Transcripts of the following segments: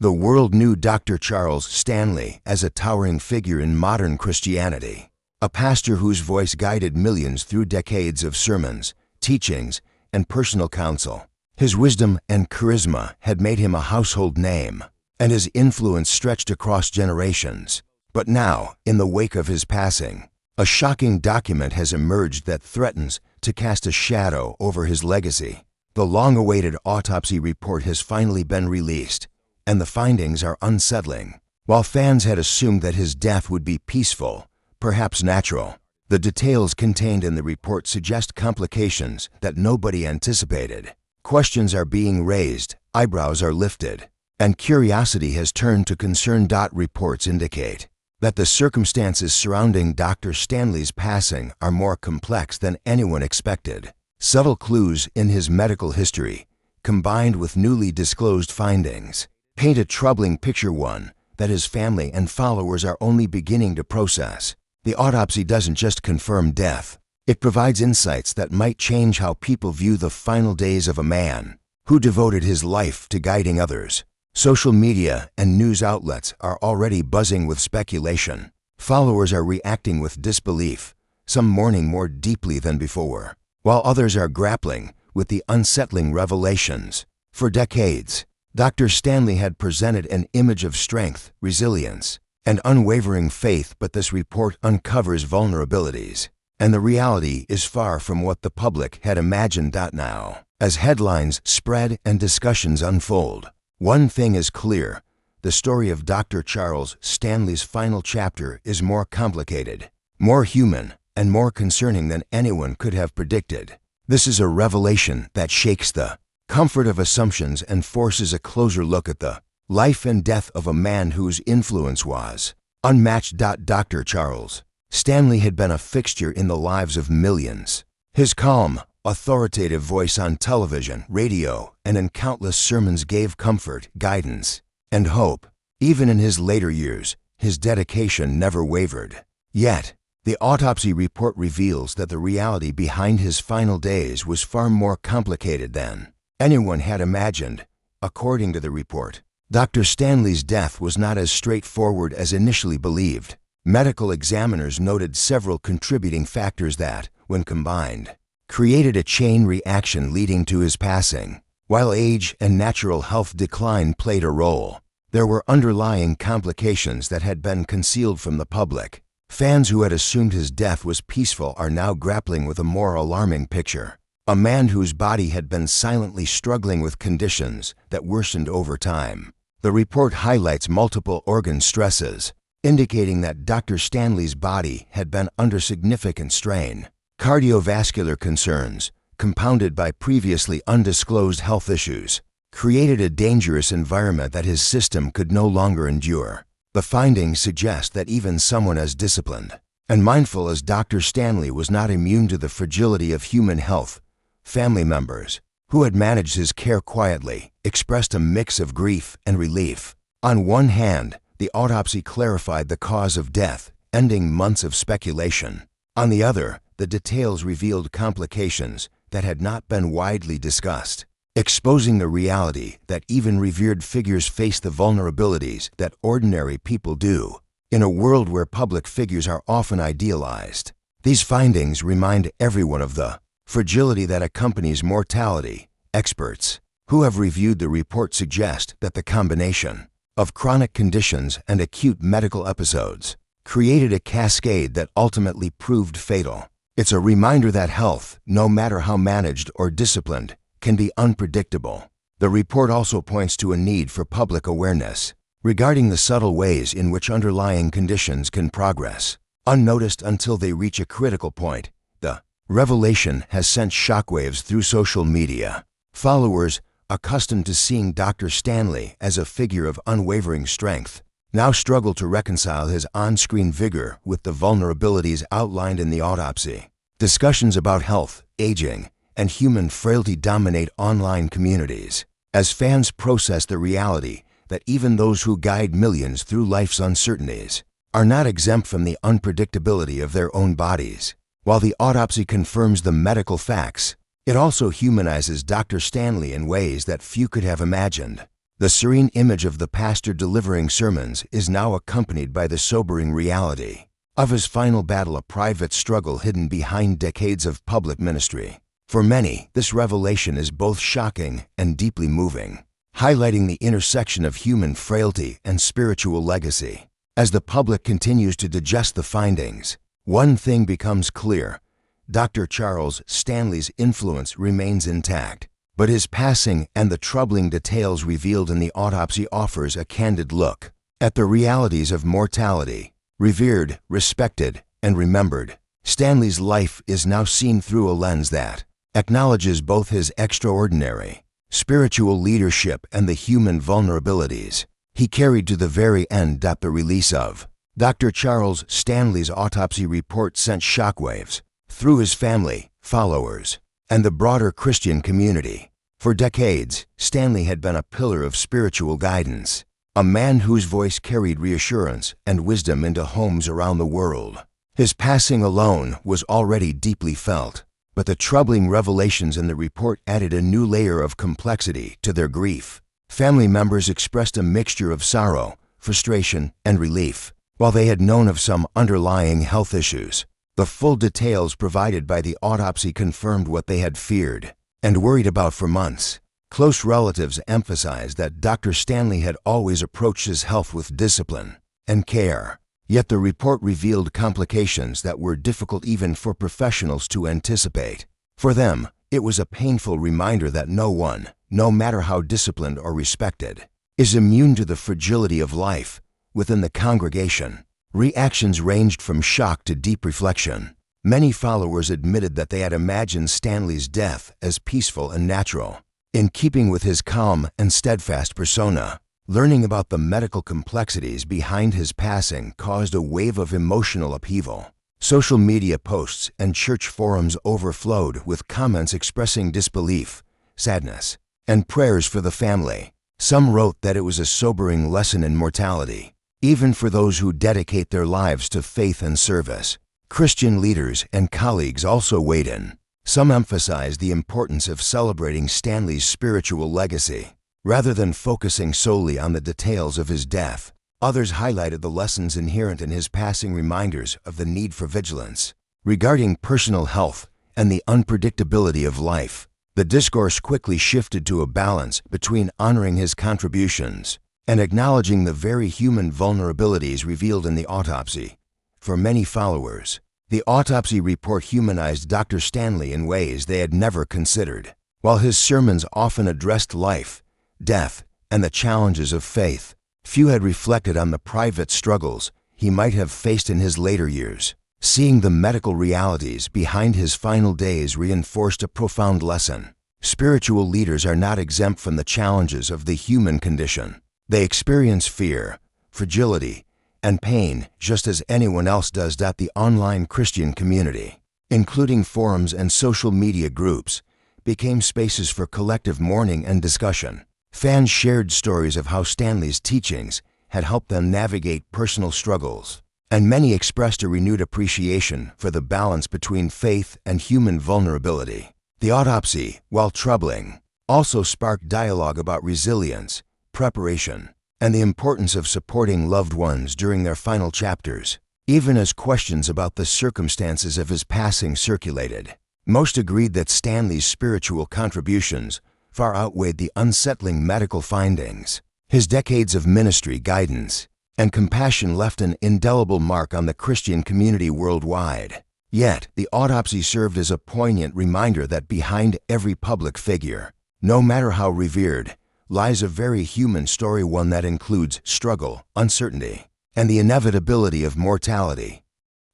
The world knew Dr. Charles Stanley as a towering figure in modern Christianity, a pastor whose voice guided millions through decades of sermons, teachings, and personal counsel. His wisdom and charisma had made him a household name, and his influence stretched across generations. But now, in the wake of his passing, a shocking document has emerged that threatens to cast a shadow over his legacy. The long-awaited autopsy report has finally been released, and the findings are unsettling. While fans had assumed that his death would be peaceful, perhaps natural, the details contained in the report suggest complications that nobody anticipated. Questions are being raised, eyebrows are lifted, and curiosity has turned to concern. Reports indicate that the circumstances surrounding Dr. Stanley's passing are more complex than anyone expected. Subtle clues in his medical history, combined with newly disclosed findings, paint a troubling picture, one that his family and followers are only beginning to process. The autopsy doesn't just confirm death. It provides insights that might change how people view the final days of a man who devoted his life to guiding others. Social media and news outlets are already buzzing with speculation. Followers are reacting with disbelief, some mourning more deeply than before, while others are grappling with the unsettling revelations. For decades, Dr. Stanley had presented an image of strength, resilience, and unwavering faith, but this report uncovers vulnerabilities, and the reality is far from what the public had imagined. Now, as headlines spread and discussions unfold, one thing is clear: the story of Dr. Charles Stanley's final chapter is more complicated, more human, and more concerning than anyone could have predicted. This is a revelation that shakes the comfort of assumptions and forces a closer look at the life and death of a man whose influence was unmatched. Dr. Charles Stanley had been a fixture in the lives of millions. His calm, authoritative voice on television, radio, and in countless sermons gave comfort, guidance, and hope. Even in his later years, his dedication never wavered. Yet, the autopsy report reveals that the reality behind his final days was far more complicated than anyone had imagined. According to the report, Dr. Stanley's death was not as straightforward as initially believed. Medical examiners noted several contributing factors that, when combined, created a chain reaction leading to his passing. While age and natural health decline played a role, there were underlying complications that had been concealed from the public. Fans who had assumed his death was peaceful are now grappling with a more alarming picture. A man whose body had been silently struggling with conditions that worsened over time. The report highlights multiple organ stresses, indicating that Dr. Stanley's body had been under significant strain. Cardiovascular concerns, compounded by previously undisclosed health issues, created a dangerous environment that his system could no longer endure. The findings suggest that even someone as disciplined and mindful as Dr. Stanley was not immune to the fragility of human health. Family members, who had managed his care quietly, expressed a mix of grief and relief. On one hand, the autopsy clarified the cause of death, ending months of speculation. On the other, the details revealed complications that had not been widely discussed, exposing the reality that even revered figures face the vulnerabilities that ordinary people do. In a world where public figures are often idealized, these findings remind everyone of the fragility that accompanies mortality. Experts who have reviewed the report suggest that the combination of chronic conditions and acute medical episodes created a cascade that ultimately proved fatal. It's a reminder that health, no matter how managed or disciplined, can be unpredictable. The report also points to a need for public awareness regarding the subtle ways in which underlying conditions can progress, unnoticed until they reach a critical point. The revelation has sent shockwaves through social media. Followers, accustomed to seeing Dr. Stanley as a figure of unwavering strength, now struggle to reconcile his on-screen vigor with the vulnerabilities outlined in the autopsy. Discussions about health, aging, and human frailty dominate online communities, as fans process the reality that even those who guide millions through life's uncertainties are not exempt from the unpredictability of their own bodies. While the autopsy confirms the medical facts, it also humanizes Dr. Stanley in ways that few could have imagined. The serene image of the pastor delivering sermons is now accompanied by the sobering reality of his final battle, a private struggle hidden behind decades of public ministry. For many, this revelation is both shocking and deeply moving, highlighting the intersection of human frailty and spiritual legacy. As the public continues to digest the findings, one thing becomes clear: Dr. Charles Stanley's influence remains intact, but his passing and the troubling details revealed in the autopsy offers a candid look at the realities of mortality. Revered, respected, and remembered, Stanley's life is now seen through a lens that acknowledges both his extraordinary spiritual leadership and the human vulnerabilities he carried to the very end. The release of Dr. Charles Stanley's autopsy report sent shockwaves through his family, followers, and the broader Christian community. For decades, Stanley had been a pillar of spiritual guidance, a man whose voice carried reassurance and wisdom into homes around the world. His passing alone was already deeply felt, but the troubling revelations in the report added a new layer of complexity to their grief. Family members expressed a mixture of sorrow, frustration, and relief. While they had known of some underlying health issues, the full details provided by the autopsy confirmed what they had feared and worried about for months. Close relatives emphasized that Dr. Stanley had always approached his health with discipline and care, yet the report revealed complications that were difficult even for professionals to anticipate. For them, it was a painful reminder that no one, no matter how disciplined or respected, is immune to the fragility of life. Within the congregation, reactions ranged from shock to deep reflection. Many followers admitted that they had imagined Stanley's death as peaceful and natural, in keeping with his calm and steadfast persona. Learning about the medical complexities behind his passing caused a wave of emotional upheaval. Social media posts and church forums overflowed with comments expressing disbelief, sadness, and prayers for the family. Some wrote that it was a sobering lesson in mortality, even for those who dedicate their lives to faith and service. Christian leaders and colleagues also weighed in. Some emphasized the importance of celebrating Stanley's spiritual legacy, rather than focusing solely on the details of his death. Others highlighted the lessons inherent in his passing, reminders of the need for vigilance regarding personal health and the unpredictability of life. The discourse quickly shifted to a balance between honoring his contributions and acknowledging the very human vulnerabilities revealed in the autopsy. For many followers, the autopsy report humanized Dr. Stanley in ways they had never considered. While his sermons often addressed life, death, and the challenges of faith, few had reflected on the private struggles he might have faced in his later years. Seeing the medical realities behind his final days reinforced a profound lesson. Spiritual leaders are not exempt from the challenges of the human condition. They experience fear, fragility, and pain just as anyone else does. The online Christian community, including forums and social media groups, became spaces for collective mourning and discussion. Fans shared stories of how Stanley's teachings had helped them navigate personal struggles, and many expressed a renewed appreciation for the balance between faith and human vulnerability. The autopsy, while troubling, also sparked dialogue about resilience, preparation, and the importance of supporting loved ones during their final chapters. Even as questions about the circumstances of his passing circulated, most agreed that Stanley's spiritual contributions far outweighed the unsettling medical findings. His decades of ministry, guidance, and compassion left an indelible mark on the Christian community worldwide. Yet, the autopsy served as a poignant reminder that behind every public figure, no matter how revered, lies a very human story, one that includes struggle, uncertainty, and the inevitability of mortality.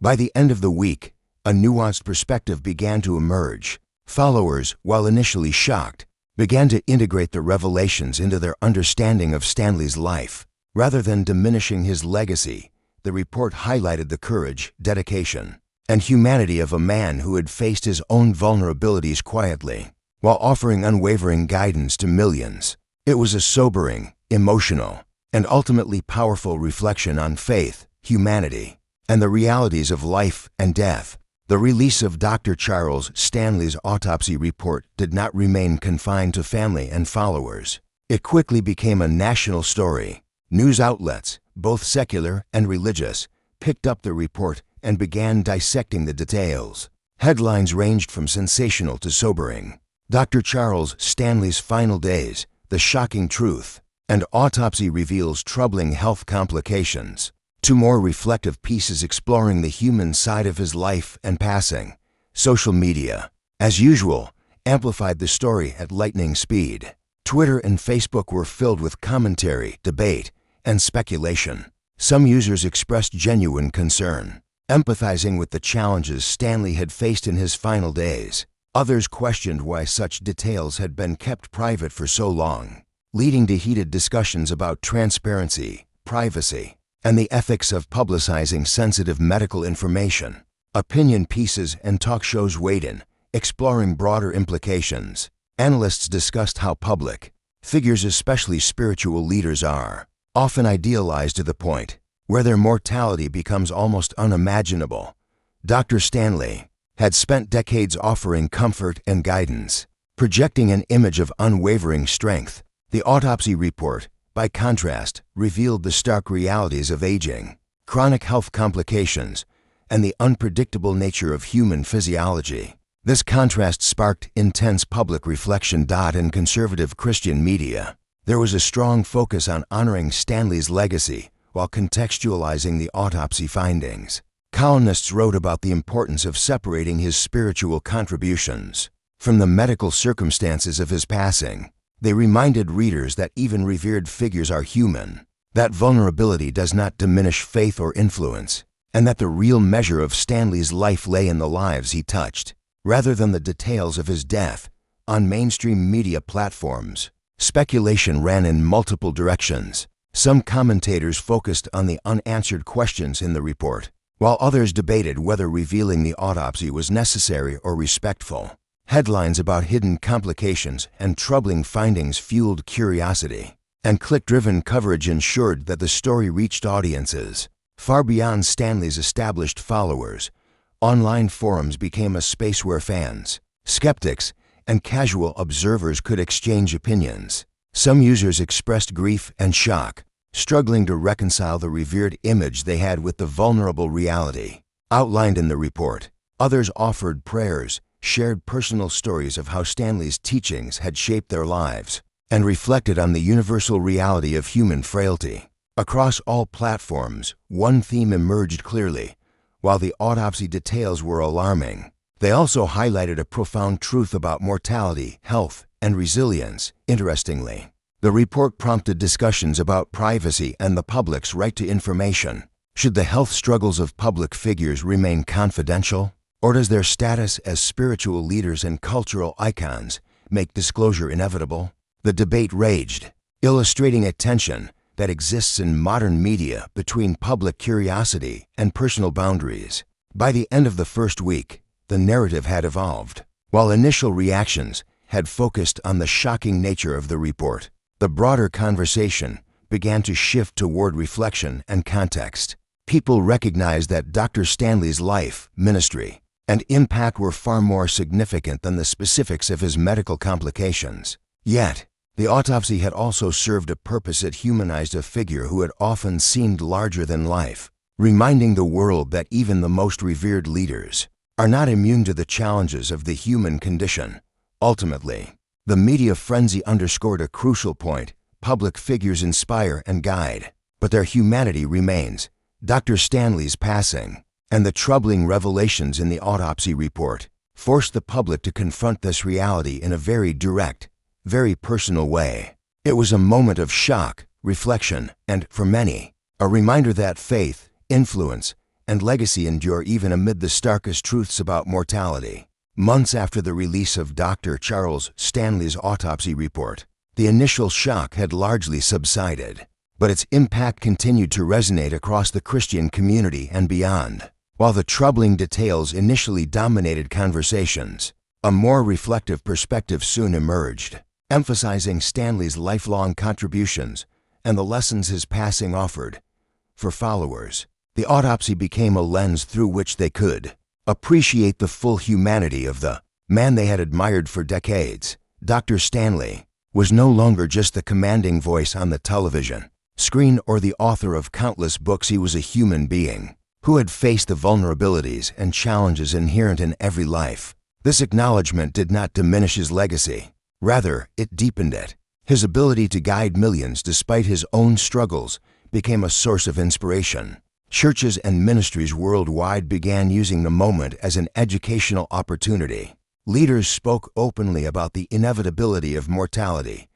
By the end of the week, a nuanced perspective began to emerge. Followers, while initially shocked, began to integrate the revelations into their understanding of Stanley's life. Rather than diminishing his legacy, the report highlighted the courage, dedication, and humanity of a man who had faced his own vulnerabilities quietly, while offering unwavering guidance to millions. It was a sobering, emotional, and ultimately powerful reflection on faith, humanity, and the realities of life and death. The release of Dr. Charles Stanley's autopsy report did not remain confined to family and followers. It quickly became a national story. News outlets, both secular and religious, picked up the report and began dissecting the details. Headlines ranged from sensational to sobering. Dr. Charles Stanley's final days, the shocking truth, and autopsy reveals troubling health complications. Two more reflective pieces exploring the human side of his life and passing. Social media, as usual, amplified the story at lightning speed. Twitter and Facebook were filled with commentary, debate, and speculation. Some users expressed genuine concern, empathizing with the challenges Stanley had faced in his final days. Others questioned why such details had been kept private for so long, leading to heated discussions about transparency, privacy, and the ethics of publicizing sensitive medical information. Opinion pieces and talk shows weighed in, exploring broader implications. Analysts discussed how public figures, especially spiritual leaders, are often idealized to the point where their mortality becomes almost unimaginable. Dr. Stanley had spent decades offering comfort and guidance, projecting an image of unwavering strength. The autopsy report, by contrast, revealed the stark realities of aging, chronic health complications, and the unpredictable nature of human physiology. This contrast sparked intense public reflection. In conservative Christian media, there was a strong focus on honoring Stanley's legacy while contextualizing the autopsy findings. Columnists wrote about the importance of separating his spiritual contributions from the medical circumstances of his passing. They reminded readers that even revered figures are human, that vulnerability does not diminish faith or influence, and that the real measure of Stanley's life lay in the lives he touched, rather than the details of his death. On mainstream media platforms, speculation ran in multiple directions. Some commentators focused on the unanswered questions in the report, while others debated whether revealing the autopsy was necessary or respectful. Headlines about hidden complications and troubling findings fueled curiosity, and click-driven coverage ensured that the story reached audiences far beyond Stanley's established followers. Online forums became a space where fans, skeptics, and casual observers could exchange opinions. Some users expressed grief and shock, struggling to reconcile the revered image they had with the vulnerable reality outlined in the report. Others offered prayers, shared personal stories of how Stanley's teachings had shaped their lives, and reflected on the universal reality of human frailty. Across all platforms, one theme emerged clearly. While the autopsy details were alarming, they also highlighted a profound truth about mortality, health, and resilience. Interestingly, the report prompted discussions about privacy and the public's right to information. Should the health struggles of public figures remain confidential? Or does their status as spiritual leaders and cultural icons make disclosure inevitable? The debate raged, illustrating a tension that exists in modern media between public curiosity and personal boundaries. By the end of the first week, the narrative had evolved. While initial reactions had focused on the shocking nature of the report, the broader conversation began to shift toward reflection and context. People recognized that Dr. Stanley's life, ministry, and impact were far more significant than the specifics of his medical complications. Yet, the autopsy had also served a purpose. It humanized a figure who had often seemed larger than life, reminding the world that even the most revered leaders are not immune to the challenges of the human condition. Ultimately, the media frenzy underscored a crucial point: public figures inspire and guide, but their humanity remains. Dr. Stanley's passing and the troubling revelations in the autopsy report forced the public to confront this reality in a very direct, very personal way. It was a moment of shock, reflection, and, for many, a reminder that faith, influence, and legacy endure even amid the starkest truths about mortality. Months after the release of Dr. Charles Stanley's autopsy report, the initial shock had largely subsided, but its impact continued to resonate across the Christian community and beyond. While the troubling details initially dominated conversations, a more reflective perspective soon emerged, emphasizing Stanley's lifelong contributions and the lessons his passing offered. For followers, the autopsy became a lens through which they could appreciate the full humanity of the man they had admired for decades. Dr. Stanley was no longer just the commanding voice on the television screen or the author of countless books. He was a human being who had faced the vulnerabilities and challenges inherent in every life. This acknowledgement did not diminish his legacy. Rather, it deepened it. His ability to guide millions despite his own struggles became a source of inspiration. Churches and ministries worldwide began using the moment as an educational opportunity. Leaders spoke openly about the inevitability of mortality,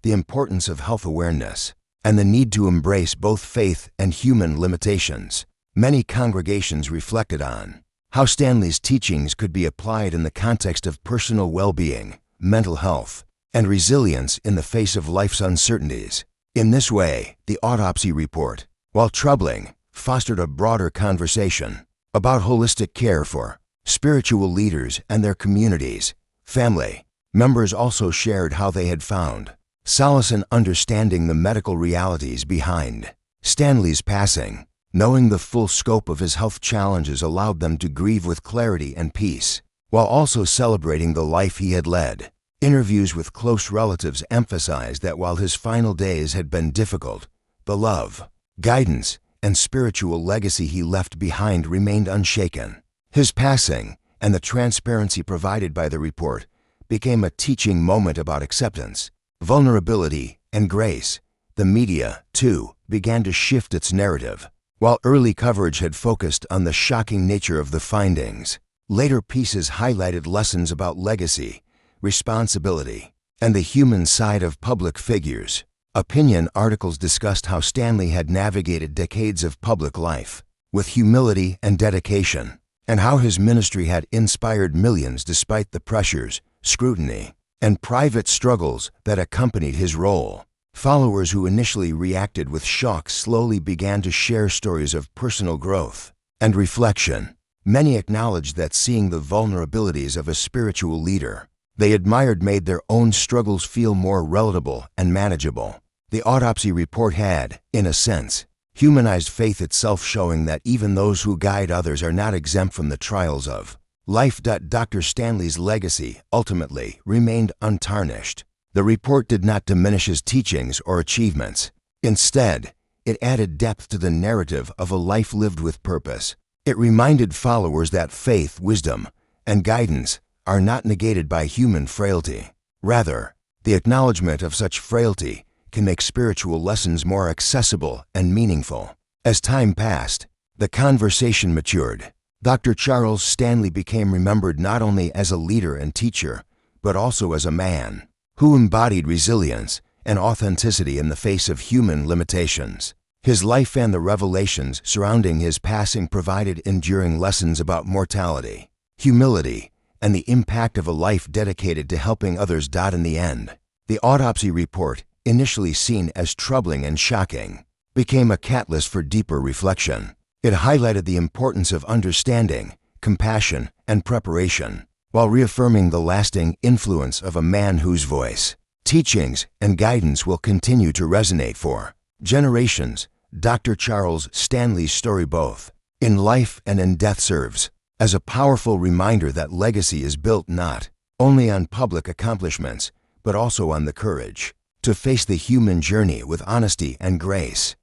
the importance of health awareness, and the need to embrace both faith and human limitations. Many congregations reflected on how Stanley's teachings could be applied in the context of personal well-being, mental health, and resilience in the face of life's uncertainties. In this way, the Autopsy report, while troubling, fostered a broader conversation about holistic care for spiritual leaders and their communities. Family members also shared how they had found solace in understanding the medical realities behind Stanley's passing. Knowing the full scope of his health challenges allowed them to grieve with clarity and peace, while also celebrating the life he had led. Interviews with close relatives emphasized that while his final days had been difficult, the love, guidance, and spiritual legacy he left behind remained unshaken. His passing, and the transparency provided by the report, became a teaching moment about acceptance, vulnerability, and grace. The media, too, began to shift its narrative. While early coverage had focused on the shocking nature of the findings, later pieces highlighted lessons about legacy, responsibility, and the human side of public figures. Opinion articles discussed how Stanley had navigated decades of public life with humility and dedication, and how his ministry had inspired millions despite the pressures, scrutiny, and private struggles that accompanied his role. Followers who initially reacted with shock slowly began to share stories of personal growth and reflection. Many acknowledged that seeing the vulnerabilities of a spiritual leader they admired made their own struggles feel more relatable and manageable. The Autopsy report had, in a sense, humanized faith itself, showing that even those who guide others are not exempt from the trials of life. Dr. Stanley's legacy ultimately remained untarnished. The report did not diminish his teachings or achievements. Instead, it added depth to the narrative of a life lived with purpose. It reminded followers that faith, wisdom, and guidance are not negated by human frailty. Rather, the acknowledgement of such frailty can make spiritual lessons more accessible and meaningful. As time passed, the conversation matured. Dr. Charles Stanley became remembered not only as a leader and teacher, but also as a man who embodied resilience and authenticity in the face of human limitations. His life and the revelations surrounding his passing provided enduring lessons about mortality, humility, and the impact of a life dedicated to helping others. In the end, the Autopsy report, initially seen as troubling and shocking, became a catalyst for deeper reflection. It highlighted the importance of understanding, compassion, and preparation, while reaffirming the lasting influence of a man whose voice, teachings, and guidance will continue to resonate for generations. Dr. Charles Stanley's story, both in life and in death, serves as a powerful reminder that legacy is built not only on public accomplishments, but also on the courage to face the human journey with honesty and grace.